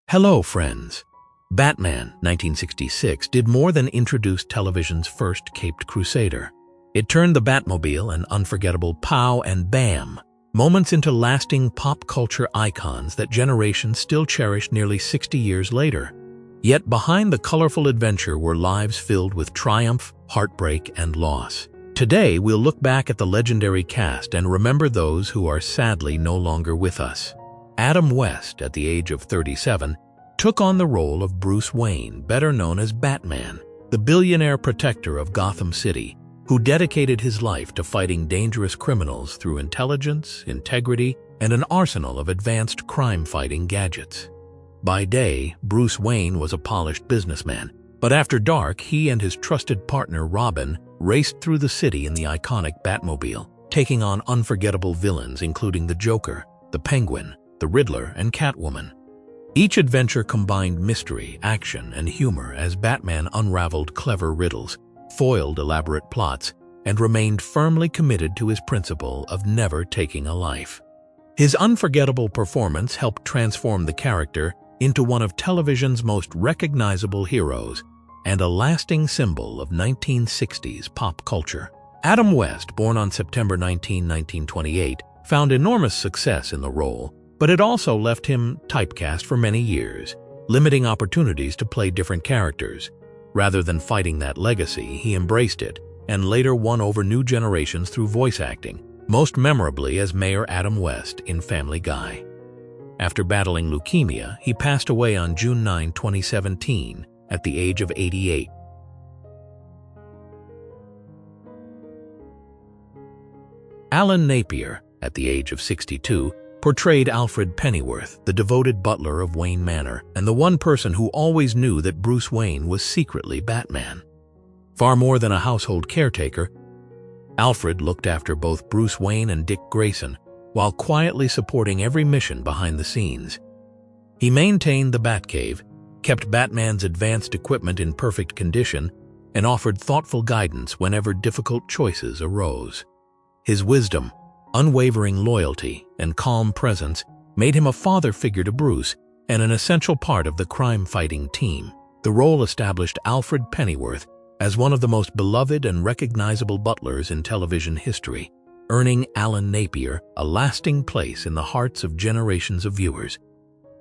Hello, friends. Batman, 1966, did more than introduce television's first caped crusader. It turned the Batmobile and unforgettable pow and bam moments into lasting pop culture icons that generations still cherish nearly 60 years later. Yet behind the colorful adventure were lives filled with triumph, heartbreak, and loss. Today, we'll look back at the legendary cast and remember those who are sadly no longer with us. Adam West, at the age of 37, took on the role of Bruce Wayne, better known as Batman, the billionaire protector of Gotham City, who dedicated his life to fighting dangerous criminals through intelligence, integrity, and an arsenal of advanced crime-fighting gadgets. By day, Bruce Wayne was a polished businessman, but after dark, he and his trusted partner Robin raced through the city in the iconic Batmobile, taking on unforgettable villains including the Joker, the Penguin, the Riddler, and Catwoman. Each adventure combined mystery, action, and humor as Batman unraveled clever riddles, foiled elaborate plots, and remained firmly committed to his principle of never taking a life. His unforgettable performance helped transform the character into one of television's most recognizable heroes and a lasting symbol of 1960s pop culture. Adam West, born on September 19, 1928, found enormous success in the role, but it also left him typecast for many years, limiting opportunities to play different characters. Rather than fighting that legacy, he embraced it and later won over new generations through voice acting, most memorably as Mayor Adam West in Family Guy. After battling leukemia, he passed away on June 9, 2017, at the age of 88. Alan Napier, at the age of 62, portrayed Alfred Pennyworth, the devoted butler of Wayne Manor, and the one person who always knew that Bruce Wayne was secretly Batman. Far more than a household caretaker, Alfred looked after both Bruce Wayne and Dick Grayson, while quietly supporting every mission behind the scenes. He maintained the Batcave, kept Batman's advanced equipment in perfect condition, and offered thoughtful guidance whenever difficult choices arose. His wisdom, unwavering loyalty, and calm presence made him a father figure to Bruce and an essential part of the crime-fighting team. The role established Alfred Pennyworth as one of the most beloved and recognizable butlers in television history, earning Alan Napier a lasting place in the hearts of generations of viewers.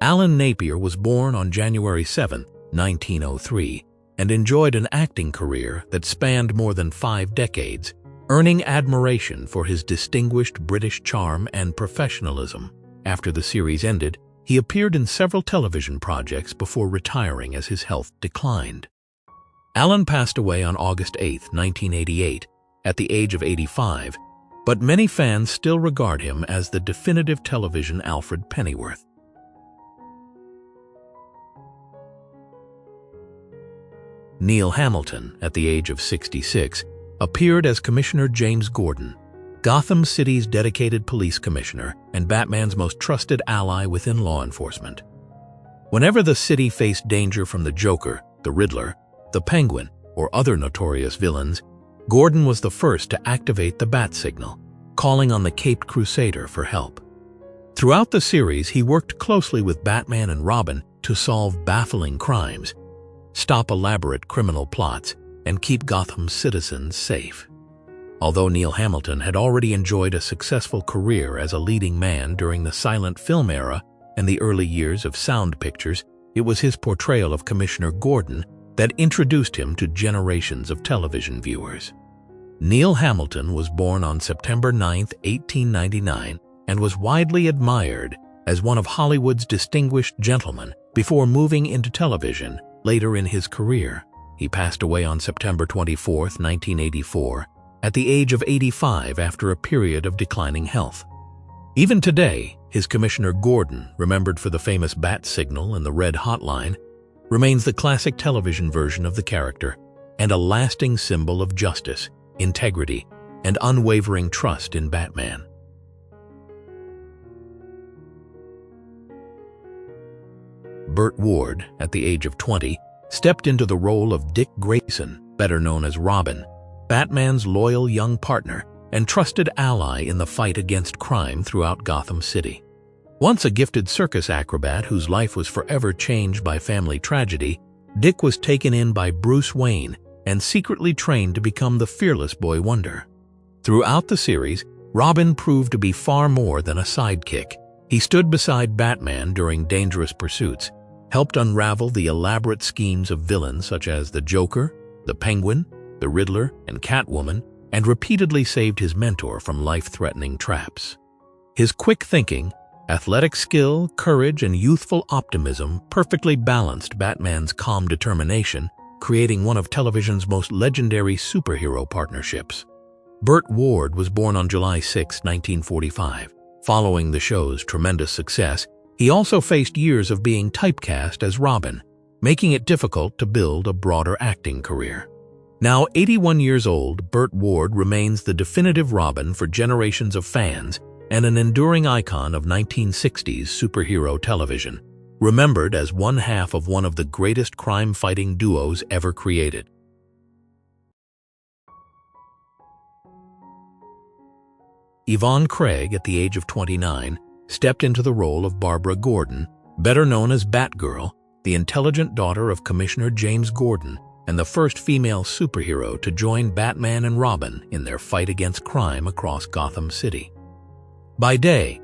Alan Napier was born on January 7, 1903, and enjoyed an acting career that spanned more than 5 decades, earning admiration for his distinguished British charm and professionalism. After the series ended, he appeared in several television projects before retiring as his health declined. Alan passed away on August 8, 1988, at the age of 85, but many fans still regard him as the definitive television Alfred Pennyworth. Neil Hamilton, at the age of 66, appeared as Commissioner James Gordon, Gotham City's dedicated police commissioner and Batman's most trusted ally within law enforcement. Whenever the city faced danger from the Joker, the Riddler, the Penguin, or other notorious villains, Gordon was the first to activate the bat signal, calling on the Caped Crusader for help. Throughout the series, he worked closely with Batman and Robin to solve baffling crimes, stop elaborate criminal plots, and keep Gotham's citizens safe. Although Neil Hamilton had already enjoyed a successful career as a leading man during the silent film era and the early years of sound pictures, it was his portrayal of Commissioner Gordon that introduced him to generations of television viewers. Neil Hamilton was born on September 9, 1899, and was widely admired as one of Hollywood's distinguished gentlemen before moving into television later in his career. He passed away on September 24, 1984, at the age of 85 after a period of declining health. Even today, his Commissioner Gordon, remembered for the famous bat signal and the red hotline, remains the classic television version of the character and a lasting symbol of justice, integrity, and unwavering trust in Batman. Burt Ward, at the age of 20, stepped into the role of Dick Grayson, better known as Robin, Batman's loyal young partner and trusted ally in the fight against crime throughout Gotham City. Once a gifted circus acrobat whose life was forever changed by family tragedy, Dick was taken in by Bruce Wayne and secretly trained to become the fearless boy wonder. Throughout the series, Robin proved to be far more than a sidekick. He stood beside Batman during dangerous pursuits, helped unravel the elaborate schemes of villains such as the Joker, the Penguin, the Riddler, and Catwoman, and repeatedly saved his mentor from life-threatening traps. His quick thinking, athletic skill, courage, and youthful optimism perfectly balanced Batman's calm determination, creating one of television's most legendary superhero partnerships. Burt Ward was born on July 6, 1945. Following the show's tremendous success, he also faced years of being typecast as Robin, making it difficult to build a broader acting career. Now 81 years old, Burt Ward remains the definitive Robin for generations of fans and an enduring icon of 1960s superhero television, remembered as one half of one of the greatest crime-fighting duos ever created. Yvonne Craig, at the age of 29, stepped into the role of Barbara Gordon, better known as Batgirl, the intelligent daughter of Commissioner James Gordon and the first female superhero to join Batman and Robin in their fight against crime across Gotham City. By day,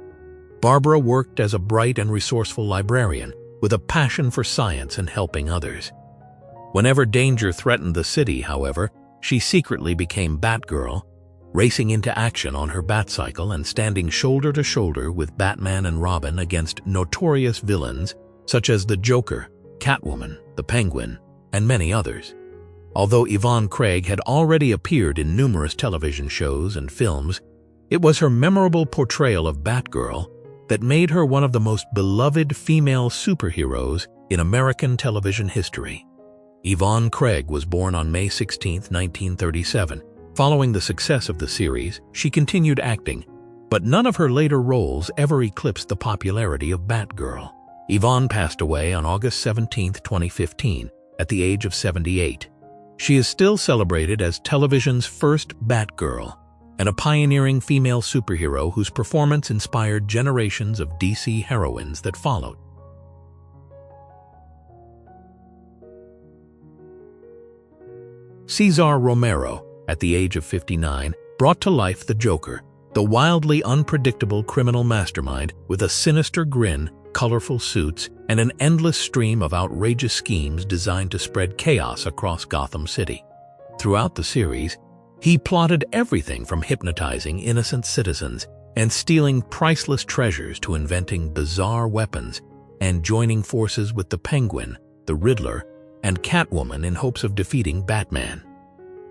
Barbara worked as a bright and resourceful librarian with a passion for science and helping others. Whenever danger threatened the city, however, she secretly became Batgirl, racing into action on her Batcycle and standing shoulder to shoulder with Batman and Robin against notorious villains such as the Joker, Catwoman, the Penguin, and many others. Although Yvonne Craig had already appeared in numerous television shows and films, it was her memorable portrayal of Batgirl that made her one of the most beloved female superheroes in American television history. Yvonne Craig was born on May 16, 1937. Following the success of the series, she continued acting, but none of her later roles ever eclipsed the popularity of Batgirl. Yvonne passed away on August 17, 2015, at the age of 78. She is still celebrated as television's first Batgirl, and a pioneering female superhero whose performance inspired generations of DC heroines that followed. Cesar Romero, at the age of 59, brought to life the Joker, the wildly unpredictable criminal mastermind with a sinister grin, colorful suits, and an endless stream of outrageous schemes designed to spread chaos across Gotham City. Throughout the series, he plotted everything from hypnotizing innocent citizens and stealing priceless treasures to inventing bizarre weapons and joining forces with the Penguin, the Riddler, and Catwoman in hopes of defeating Batman.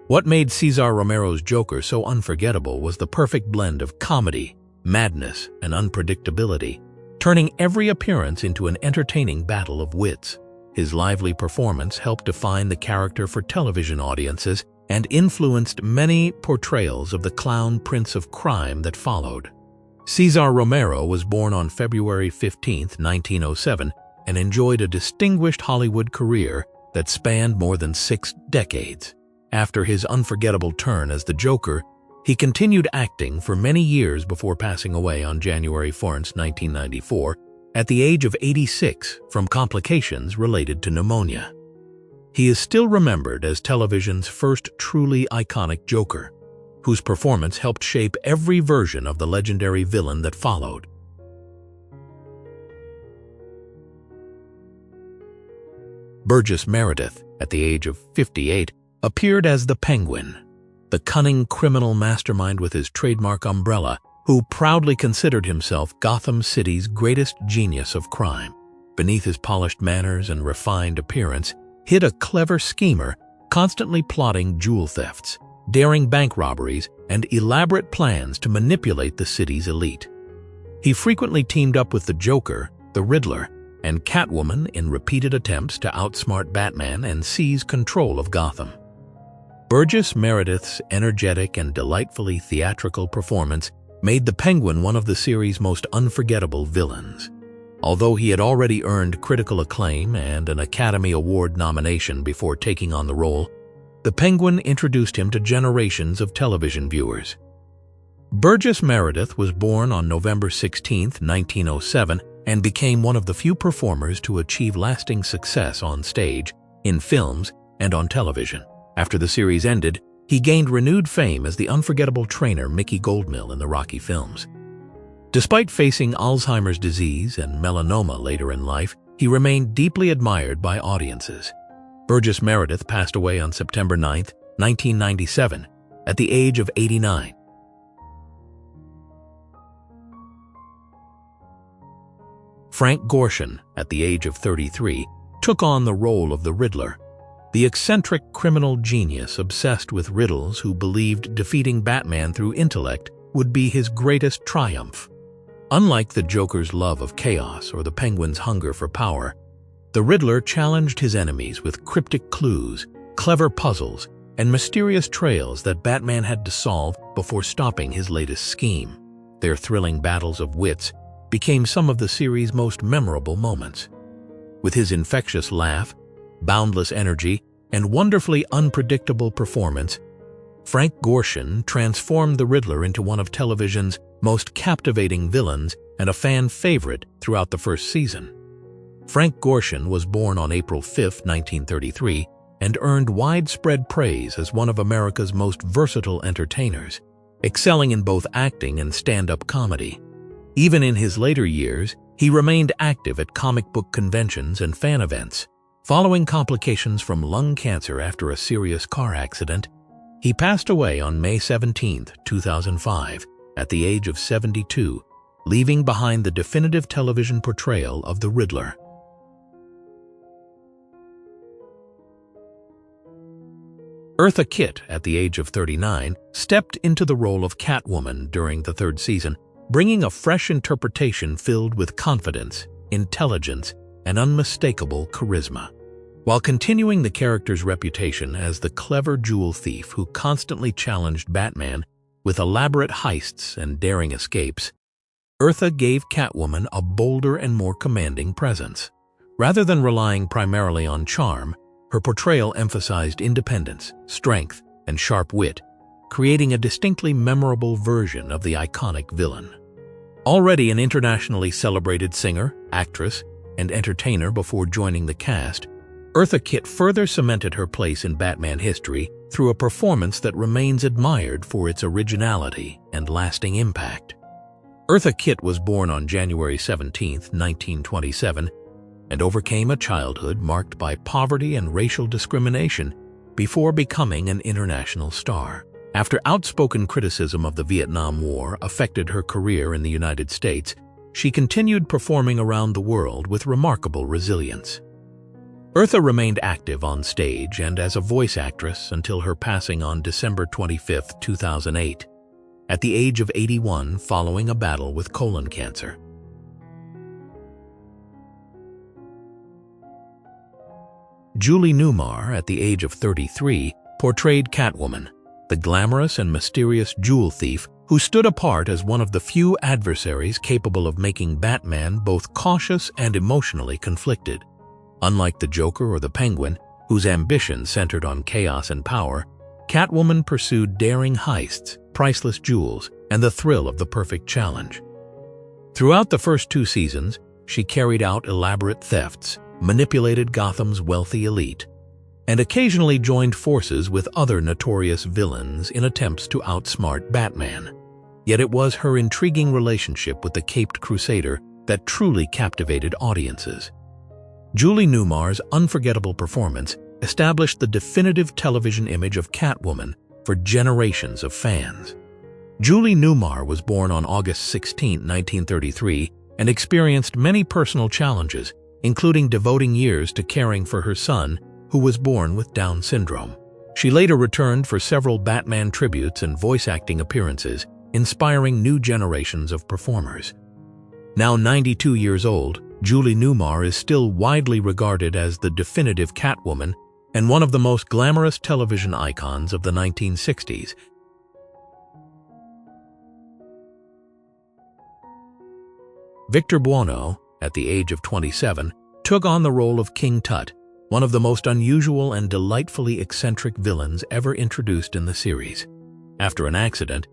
What made Cesar Romero's Joker so unforgettable was the perfect blend of comedy, madness, and unpredictability, turning every appearance into an entertaining battle of wits. His lively performance helped define the character for television audiences and influenced many portrayals of the clown prince of crime that followed. Cesar Romero was born on February 15, 1907, and enjoyed a distinguished Hollywood career that spanned more than 6 decades. After his unforgettable turn as the Joker, he continued acting for many years before passing away on January 4, 1994, at the age of 86 from complications related to pneumonia. He is still remembered as television's first truly iconic Joker, whose performance helped shape every version of the legendary villain that followed. Burgess Meredith, at the age of 58, appeared as the Penguin, the cunning criminal mastermind with his trademark umbrella, who proudly considered himself Gotham City's greatest genius of crime. Beneath his polished manners and refined appearance hid a clever schemer, constantly plotting jewel thefts, daring bank robberies, and elaborate plans to manipulate the city's elite. He frequently teamed up with the Joker, the Riddler, and Catwoman in repeated attempts to outsmart Batman and seize control of Gotham. Burgess Meredith's energetic and delightfully theatrical performance made the Penguin one of the series' most unforgettable villains. Although he had already earned critical acclaim and an Academy Award nomination before taking on the role, the Penguin introduced him to generations of television viewers. Burgess Meredith was born on November 16, 1907, and became one of the few performers to achieve lasting success on stage, in films, and on television. After the series ended, he gained renewed fame as the unforgettable trainer Mickey Goldmill in the Rocky films. Despite facing Alzheimer's disease and melanoma later in life, he remained deeply admired by audiences. Burgess Meredith passed away on September 9, 1997, at the age of 89. Frank Gorshin, at the age of 33, took on the role of the Riddler, the eccentric criminal genius obsessed with riddles who believed defeating Batman through intellect would be his greatest triumph. Unlike the Joker's love of chaos or the Penguin's hunger for power, the Riddler challenged his enemies with cryptic clues, clever puzzles, and mysterious trails that Batman had to solve before stopping his latest scheme. Their thrilling battles of wits became some of the series' most memorable moments. With his infectious laugh, boundless energy, and wonderfully unpredictable performance, Frank Gorshin transformed the Riddler into one of television's most captivating villains and a fan favorite throughout the first season. Frank Gorshin was born on April 5, 1933, and earned widespread praise as one of America's most versatile entertainers, excelling in both acting and stand-up comedy. Even in his later years, he remained active at comic book conventions and fan events. Following complications from lung cancer after a serious car accident, he passed away on May 17, 2005, at the age of 72, leaving behind the definitive television portrayal of the Riddler. Eartha Kitt, at the age of 39, stepped into the role of Catwoman during the third season, bringing a fresh interpretation filled with confidence, intelligence, and unmistakable charisma. While continuing the character's reputation as the clever jewel thief who constantly challenged Batman with elaborate heists and daring escapes, Eartha gave Catwoman a bolder and more commanding presence. Rather than relying primarily on charm, her portrayal emphasized independence, strength, and sharp wit, creating a distinctly memorable version of the iconic villain. Already an internationally celebrated singer, actress, and entertainer before joining the cast, Eartha Kitt further cemented her place in Batman history through a performance that remains admired for its originality and lasting impact. Eartha Kitt was born on January 17, 1927, and overcame a childhood marked by poverty and racial discrimination before becoming an international star. After outspoken criticism of the Vietnam War affected her career in the United States, she continued performing around the world with remarkable resilience. Eartha remained active on stage and as a voice actress until her passing on December 25, 2008, at the age of 81 following a battle with colon cancer. Julie Newmar, at the age of 33, portrayed Catwoman, the glamorous and mysterious jewel thief who stood apart as one of the few adversaries capable of making Batman both cautious and emotionally conflicted. Unlike the Joker or the Penguin, whose ambition centered on chaos and power, Catwoman pursued daring heists, priceless jewels, and the thrill of the perfect challenge. Throughout the first two seasons, she carried out elaborate thefts, manipulated Gotham's wealthy elite, and occasionally joined forces with other notorious villains in attempts to outsmart Batman. Yet it was her intriguing relationship with the Caped Crusader that truly captivated audiences. Julie Newmar's unforgettable performance established the definitive television image of Catwoman for generations of fans. Julie Newmar was born on August 16, 1933, and experienced many personal challenges, including devoting years to caring for her son, who was born with Down syndrome. She later returned for several Batman tributes and voice acting appearances, inspiring new generations of performers. Now 92 years old, Julie Newmar is still widely regarded as the definitive Catwoman and one of the most glamorous television icons of the 1960s. Victor Buono, at the age of 27, took on the role of King Tut, one of the most unusual and delightfully eccentric villains ever introduced in the series. After an accident,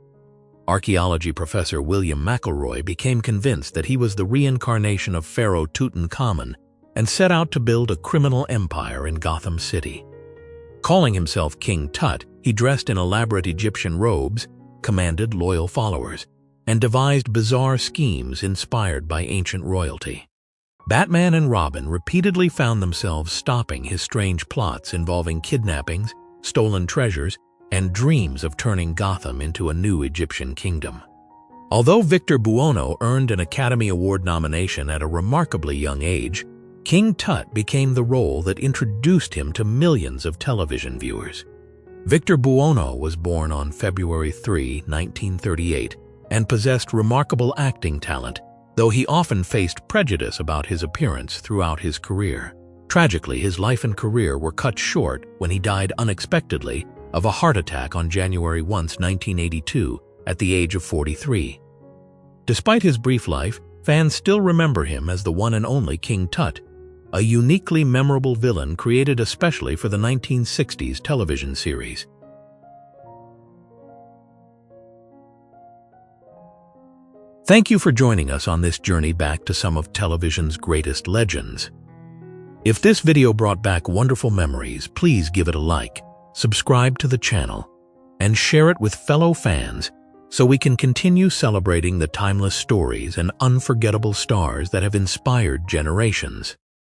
Archaeology professor William McElroy became convinced that he was the reincarnation of Pharaoh Tutankhamun and set out to build a criminal empire in Gotham City. Calling himself King Tut, he dressed in elaborate Egyptian robes, commanded loyal followers, and devised bizarre schemes inspired by ancient royalty. Batman and Robin repeatedly found themselves stopping his strange plots involving kidnappings, stolen treasures, and dreams of turning Gotham into a new Egyptian kingdom. Although Victor Buono earned an Academy Award nomination at a remarkably young age, King Tut became the role that introduced him to millions of television viewers. Victor Buono was born on February 3, 1938, and possessed remarkable acting talent, though he often faced prejudice about his appearance throughout his career. Tragically, his life and career were cut short when he died unexpectedly of a heart attack on January 1, 1982, at the age of 43. Despite his brief life, fans still remember him as the one and only King Tut, a uniquely memorable villain created especially for the 1960s television series. Thank you for joining us on this journey back to some of television's greatest legends. If this video brought back wonderful memories, please give it a like, subscribe to the channel, and share it with fellow fans so we can continue celebrating the timeless stories and unforgettable stars that have inspired generations.